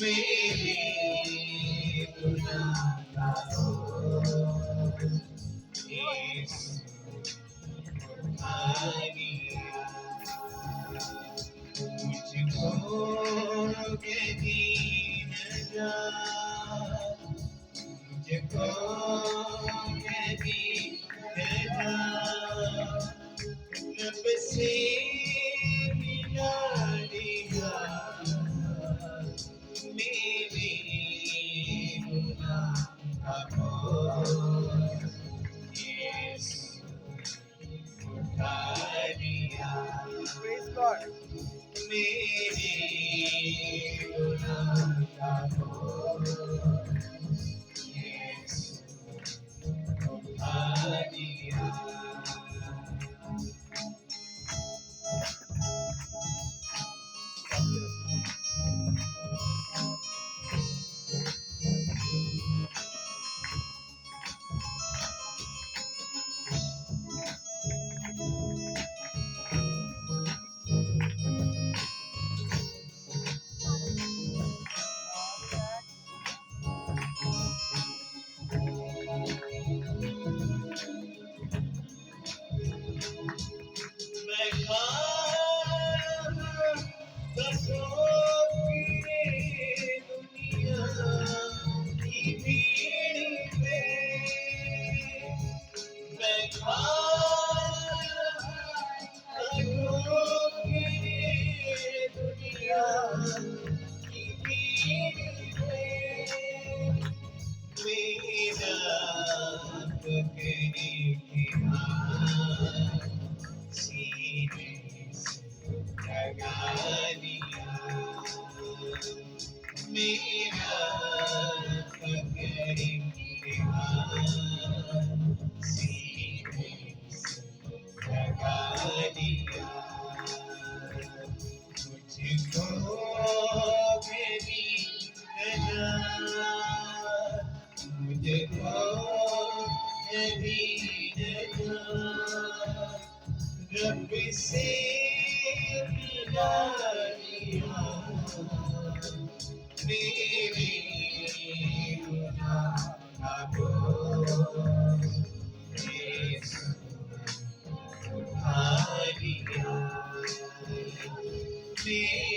मेरे गुनाह का बोझ यीशु उठा लिया। मुझको कभी न जा, मुझको कभी न जा, रब से मिला दिया। मेरे गुनाह का बोझ यीशु उठा लिया। Praise God. मेरे गुनाह का बोझ यीशु उठा लिया। मैं खाया बरसों की दुनिया की भीड़ में। मैं खाया बरसों की दुनिया की भीड़ में। मेरा पकड़े हाथ सीने से लगा लिया। मेरा पकड़े हाथ सीने से लगा लिया। मुझको मेरी नज़र, मुझको मेरी नज़र, रब से मिला लिया। मेरे गुनाह का बोझ यीशु उठा लिया। मेरे